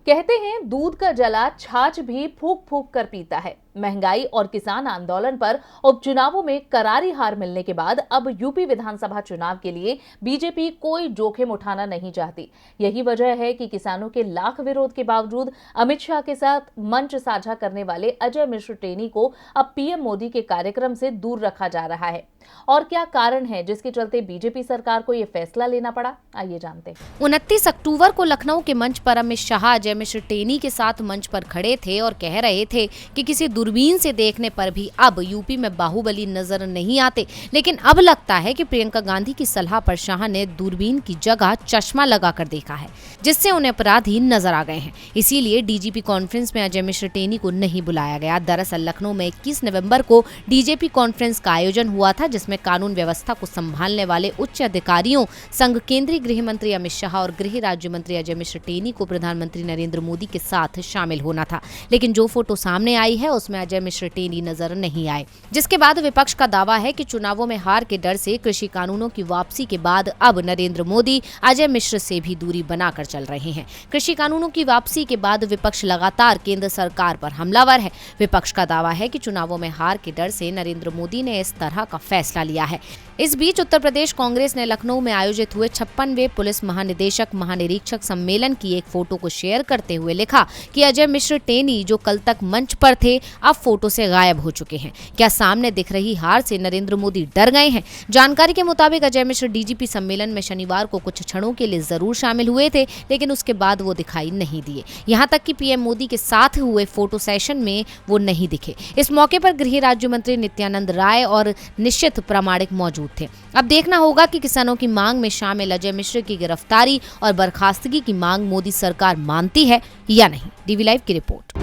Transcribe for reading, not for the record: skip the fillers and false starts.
कहते हैं दूध का जला छाछ भी फूंक फूंक कर पीता है। महंगाई और किसान आंदोलन पर उपचुनावों में करारी हार मिलने के बाद अब यूपी विधानसभा चुनाव के लिए बीजेपी कोई जोखिम उठाना नहीं चाहती। यही वजह है कि किसानों के लाख विरोध के बावजूद अमित शाह के साथ मंच साझा करने वाले अजय मिश्र टेनी को अब पीएम मोदी के कार्यक्रम से दूर रखा जा रहा है। और क्या कारण है जिसके चलते बीजेपी सरकार को यह फैसला लेना पड़ा, आइए जानते हैं। 29 अक्टूबर को लखनऊ के मंच पर अमित शाह अजय मिश्र टेनी के साथ मंच पर खड़े थे और कह रहे थे कि किसी दूरबीन से देखने पर भी अब यूपी में बाहुबली नजर नहीं आते। लेकिन अब लगता है कि प्रियंका गांधी की सलाह पर शाह ने दूरबीन की जगह चश्मा लगाकर देखा है, जिससे उन्हें अपराधी नजर आ गए हैं। इसीलिए डीजीपी कॉन्फ्रेंस में अजय मिश्र टेनी को नहीं बुलाया गया। दरअसल लखनऊ में 21 नवंबर को डीजीपी कॉन्फ्रेंस का आयोजन हुआ था, जिसमें कानून व्यवस्था को संभालने वाले उच्च अधिकारियों संग केंद्रीय गृह मंत्री अमित शाह और गृह राज्य मंत्री अजय मिश्र टेनी को प्रधानमंत्री नरेंद्र मोदी के साथ शामिल होना था। लेकिन जो फोटो सामने आई है उसमें अजय मिश्र टेनी नजर नहीं आए, जिसके बाद विपक्ष का दावा है कि चुनावों में हार के डर से कृषि कानूनों की वापसी के बाद अब नरेंद्र मोदी अजय मिश्र से भी दूरी बनाकर चल रहे हैं। कृषि कानूनों की वापसी के बाद विपक्ष लगातार केंद्र सरकार पर हमलावर है। विपक्ष का दावा है कि चुनावों में हार के डर से नरेंद्र मोदी ने इस तरह का फैसला लिया है। इस बीच उत्तर प्रदेश कांग्रेस ने लखनऊ में आयोजित हुए 56वें पुलिस महानिदेशक महानिरीक्षक सम्मेलन की एक फोटो को शेयर करते हुए लिखा कि अजय मिश्र टेनी जो कल तक मंच पर थे अब फोटो से गायब हो चुके हैं। क्या सामने दिख रही हार से नरेंद्र मोदी डर गए हैं? जानकारी के मुताबिक अजय मिश्र डीजीपी सम्मेलन में शनिवार को कुछ क्षणों के लिए जरूर शामिल हुए थे, लेकिन उसके बाद वो दिखाई नहीं दिए। यहाँ तक कि पीएम मोदी के साथ हुए फोटो सेशन में वो नहीं दिखे। इस मौके पर गृह राज्य मंत्री नित्यानंद राय और निश्चित प्रामाणिक मौजूद थे। अब देखना होगा कि किसानों की मांग में शामिल अजय मिश्र की गिरफ्तारी और बर्खास्तगी की मांग मोदी सरकार मानती है या नहीं। डीवी लाइव की रिपोर्ट।